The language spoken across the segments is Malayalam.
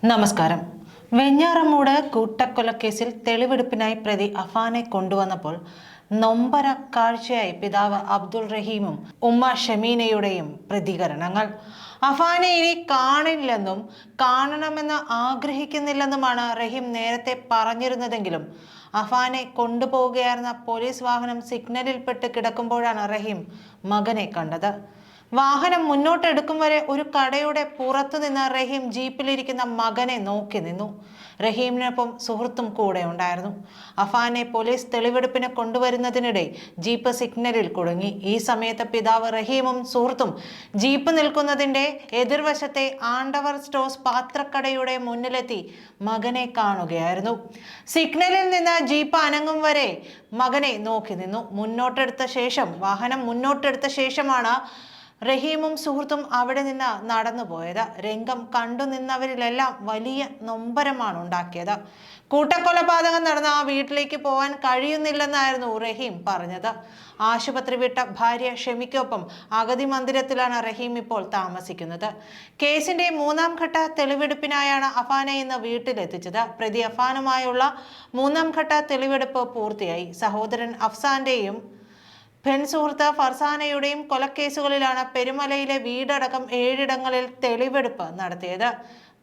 നമസ്കാരം. വെഞ്ഞാറമൂട് കൂട്ടക്കൊലക്കേസിൽ തെളിവെടുപ്പിനായി പ്രതി അഫാനെ കൊണ്ടുവന്നപ്പോൾ നൊമ്പര കാഴ്ചയായി പിതാവ് അബ്ദുൾ റഹീമും ഉമ്മ ഷമീനയുടെയും പ്രതികരണങ്ങൾ. അഫാനെ ഇനി കാണില്ലെന്നും കാണണമെന്ന് ആഗ്രഹിക്കുന്നില്ലെന്നുമാണ് റഹീം നേരത്തെ പറഞ്ഞിരുന്നതെങ്കിലും അഫാനെ കൊണ്ടുപോവുകയായിരുന്ന പോലീസ് വാഹനം സിഗ്നലിൽപ്പെട്ട് കിടക്കുമ്പോഴാണ് റഹീം മകനെ കണ്ടത്. വാഹനം മുന്നോട്ടെടുക്കും വരെ ഒരു കടയുടെ പുറത്തു നിന്ന് റഹീം ജീപ്പിലിരിക്കുന്ന മകനെ നോക്കി നിന്നു. റഹീമിനൊപ്പം സുഹൃത്തും കൂടെ ഉണ്ടായിരുന്നു. അഫാനെ പോലീസ് തെളിവെടുപ്പിന് കൊണ്ടുവരുന്നതിനിടെ ജീപ്പ് സിഗ്നലിൽ കുടുങ്ങി. ഈ സമയത്ത് പിതാവ് റഹീമും സുഹൃത്തും ജീപ്പ് നിൽക്കുന്നതിന്റെ എതിർവശത്തെ ആണ്ടവർ സ്റ്റോഴ്സ് പാത്രക്കടയുടെ മുന്നിലെത്തി മകനെ കാണുകയായിരുന്നു. സിഗ്നലിൽ നിന്ന് ജീപ്പ് അനങ്ങും വരെ മകനെ നോക്കി നിന്നു. വാഹനം മുന്നോട്ടെടുത്ത ശേഷമാണ് റഹീമും സുഹൃത്തും അവിടെ നിന്ന് നടന്നുപോയത്. രംഗം കണ്ടു നിന്നവരിലെല്ലാം വലിയ നൊമ്പരമാണ് ഉണ്ടാക്കിയത്. കൂട്ടക്കൊലപാതകം നടന്ന ആ വീട്ടിലേക്ക് പോകാൻ കഴിയുന്നില്ലെന്നായിരുന്നു റഹീം പറഞ്ഞത്. ആശുപത്രി വിട്ട ഭാര്യ ഷമിക്കൊപ്പം അഗതി മന്ദിരത്തിലാണ് റഹീം ഇപ്പോൾ താമസിക്കുന്നത്. കേസിന്റെ 3ാം ഘട്ട തെളിവെടുപ്പിനായാണ് അഫാനെ ഇന്ന് വീട്ടിലെത്തിച്ചത്. പ്രതി അഫാനുമായുള്ള 3ാം ഘട്ട തെളിവെടുപ്പ് പൂർത്തിയായി. സഹോദരൻ അഫ്സാന്റെയും സുഹൃത്ത് ഫർസാനയുടെയും കൊലക്കേസുകളിലാണ് പെരുമലയിലെ വീടടക്കം 7 ഇടങ്ങളിൽ തെളിവെടുപ്പ് നടത്തിയത്.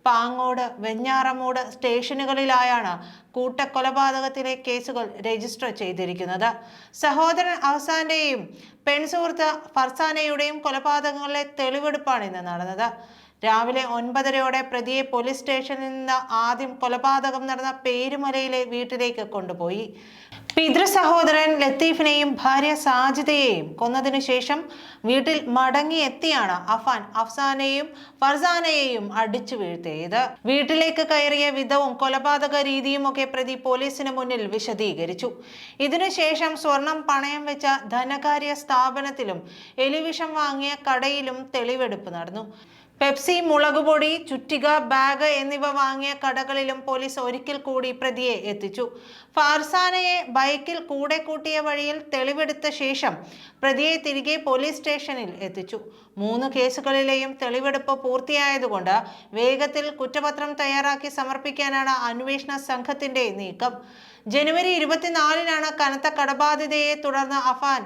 പാങ്ങോട്, വെഞ്ഞാറമൂട് സ്റ്റേഷനുകളിലായാണ് കൂട്ടക്കൊലപാതകത്തിലെ കേസുകൾ രജിസ്റ്റർ ചെയ്തിരിക്കുന്നത്. സഹോദരൻ അഫ്സാന്റെയും സുഹൃത്ത് ഫർസാനയുടെയും കൊലപാതകങ്ങളിലെ തെളിവെടുപ്പാണ് ഇന്ന് നടന്നത്. രാവിലെ 9:30 പ്രതിയെ പോലീസ് സ്റ്റേഷനിൽ നിന്ന് ആദ്യം കൊലപാതകം നടന്ന പേരുമലയിലെ വീട്ടിലേക്ക് കൊണ്ടുപോയി. പിതൃ സഹോദരൻ ലത്തീഫിനെയും ഭാര്യ സാജിദയെയും കൊന്നതിനു ശേഷം വീട്ടിൽ മടങ്ങിയെത്തിയാണ് അഫാൻ അഫ്സാനെയും ഫർസാനയെയും അടിച്ചു വീഴ്ത്തിയത്. വീട്ടിലേക്ക് കയറിയ വിധവും കൊലപാതക രീതിയും ഒക്കെ പ്രതി പോലീസിന് മുന്നിൽ വിശദീകരിച്ചു. ഇതിനുശേഷം സ്വർണം പണയം വെച്ച ധനകാര്യ സ്ഥാപനത്തിലും എലിവിഷം വാങ്ങിയ കടയിലും തെളിവെടുപ്പ് നടന്നു. പെപ്സി, മുളകുപൊടി, ചുറ്റിക, ബാഗ് എന്നിവ വാങ്ങിയ കടകളിലും പോലീസ് ഒരിക്കൽ കൂടി പ്രതിയെ എത്തിച്ചു. ഫർസാനയെ ബൈക്കിൽ കൂടെ കൂട്ടിയ വഴിയിൽ തെളിവെടുത്ത ശേഷം പ്രതിയെ തിരികെ പോലീസ് സ്റ്റേഷനിൽ എത്തിച്ചു. 3 കേസുകളിലെയും തെളിവെടുപ്പ് പൂർത്തിയായതുകൊണ്ട് വേഗത്തിൽ കുറ്റപത്രം തയ്യാറാക്കി സമർപ്പിക്കാനാണ് അന്വേഷണ സംഘത്തിന്റെ നീക്കം. ജനുവരി 24-നാണ് കനത്ത കടബാധ്യതയെ തുടർന്ന് അഫാൻ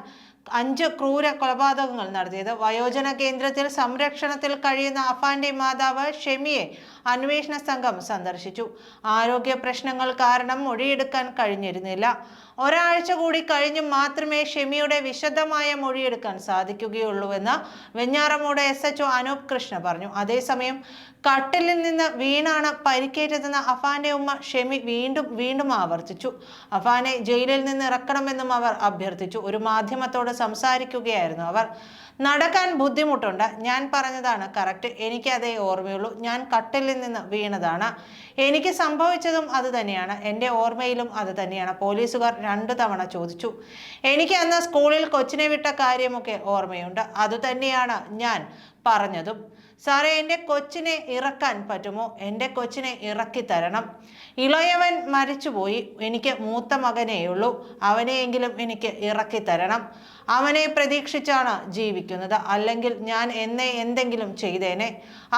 5 ക്രൂര കൊലപാതകങ്ങൾ നടത്തിയത്. വയോജന കേന്ദ്രത്തിൽ സംരക്ഷണത്തിൽ കഴിയുന്ന അഫാന്റെ മാതാവ് ഷെമിയെ അന്വേഷണ സംഘം സന്ദർശിച്ചു. ആരോഗ്യ പ്രശ്നങ്ങൾ കാരണം മൊഴിയെടുക്കാൻ കഴിഞ്ഞിരുന്നില്ല. ഒരാഴ്ച കൂടി കഴിഞ്ഞ് മാത്രമേ ഷെമിയുടെ വിശദമായ മൊഴിയെടുക്കാൻ സാധിക്കുകയുള്ളൂവെന്ന് വെഞ്ഞാറമൂട് SHO അനൂപ് കൃഷ്ണ പറഞ്ഞു. അതേസമയം കട്ടിലിൽ നിന്ന് വീണാണ് പരിക്കേറ്റതെന്ന് അഫാന്റെ ഉമ്മ ഷെമി വീണ്ടും ആവർത്തിച്ചു. അഫാനെ ജയിലിൽ നിന്ന് ഇറക്കണമെന്നും അവർ അഭ്യർത്ഥിച്ചു. ഒരു മാധ്യമത്തോട് സംസാരിക്കുകയായിരുന്നു അവർ. നടക്കാൻ ബുദ്ധിമുട്ടുണ്ട്. ഞാൻ പറഞ്ഞതാണ് കറക്റ്റ്. എനിക്ക് അതേ ഓർമ്മയുള്ളൂ. ഞാൻ കട്ടിലിൽ നിന്ന് വീണതാണ്. എനിക്ക് സംഭവിച്ചതും അത് തന്നെയാണ്. എൻ്റെ ഓർമ്മയിലും അത് തന്നെയാണ്. പോലീസുകാർ 2 തവണ ചോദിച്ചു. എനിക്ക് അന്ന് സ്കൂളിൽ കൊച്ചിനെ വിട്ട കാര്യമൊക്കെ ഓർമ്മയുണ്ട്. അതുതന്നെയാണ് ഞാൻ പറഞ്ഞതും. സാറേ, എൻ്റെ കൊച്ചിനെ ഇറക്കാൻ പറ്റുമോ? എൻ്റെ കൊച്ചിനെ ഇറക്കി തരണം. ഇളയവൻ മരിച്ചുപോയി. എനിക്ക് മൂത്ത മകനേയുള്ളൂ. അവനെയെങ്കിലും എനിക്ക് ഇറക്കി തരണം. അവനെ പ്രതീക്ഷിച്ചാണ് ജീവിക്കുന്നത്. അല്ലെങ്കിൽ ഞാൻ എന്നെ എന്തെങ്കിലും ചെയ്തേനെ.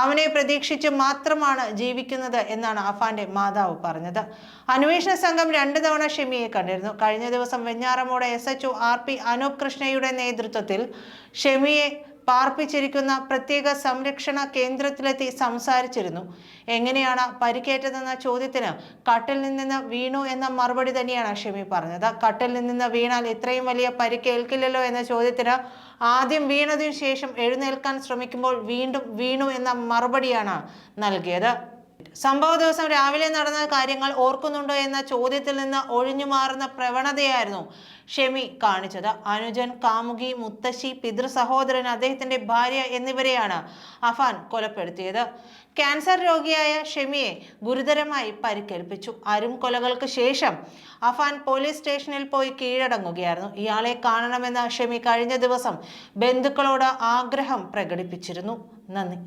അവനെ പ്രതീക്ഷിച്ച് മാത്രമാണ് ജീവിക്കുന്നത് എന്നാണ് അഫാന്റെ മാതാവ് പറഞ്ഞത്. അന്വേഷണ സംഘം 2 തവണ ഷെമിയെ കണ്ടിരുന്നു. കഴിഞ്ഞ ദിവസം വെഞ്ഞാറമൂട് SHO RP അനൂപ് കൃഷ്ണയുടെ നേതൃത്വത്തിൽ ഷെമിയെ പാർപ്പിച്ചിരിക്കുന്ന പ്രത്യേക സംരക്ഷണ കേന്ദ്രത്തിലെത്തി സംസാരിച്ചിരുന്നു. എങ്ങനെയാണ് പരിക്കേറ്റതെന്ന ചോദ്യത്തിന് കട്ടിൽ നിന്ന് വീണു എന്ന മറുപടി തന്നെയാണ് ഷെമി പറഞ്ഞത്. കട്ടിൽ നിന്ന് വീണാൽ ഇത്രയും വലിയ പരിക്കേൽക്കില്ലല്ലോ എന്ന ചോദ്യത്തിന് ആദ്യം വീണതിനു ശേഷം എഴുന്നേൽക്കാൻ ശ്രമിക്കുമ്പോൾ വീണ്ടും വീണു എന്ന മറുപടിയാണ് നൽകിയത്. സംഭവ ദിവസം രാവിലെ നടന്ന കാര്യങ്ങൾ ഓർക്കുന്നുണ്ടോ എന്ന ചോദ്യത്തിൽ നിന്ന് ഒഴിഞ്ഞു മാറുന്ന പ്രവണതയായിരുന്നു ഷെമി കാണിച്ചത്. അനുജൻ, കാമുകി, മുത്തശ്ശി, പിതൃ സഹോദരൻ, അദ്ദേഹത്തിന്റെ ഭാര്യ എന്നിവരെയാണ് അഫാൻ കൊലപ്പെടുത്തിയത്. ക്യാൻസർ രോഗിയായ ഷെമിയെ ഗുരുതരമായി പരിക്കേൽപ്പിച്ചു. കൊലകൾക്ക് ശേഷം അഫാൻ പോലീസ് സ്റ്റേഷനിൽ പോയി കീഴടങ്ങുകയായിരുന്നു. ഇയാളെ കാണണമെന്ന് ഷെമി കഴിഞ്ഞ ദിവസം ബന്ധുക്കളോട് ആഗ്രഹം പ്രകടിപ്പിച്ചിരുന്നു. നന്ദി.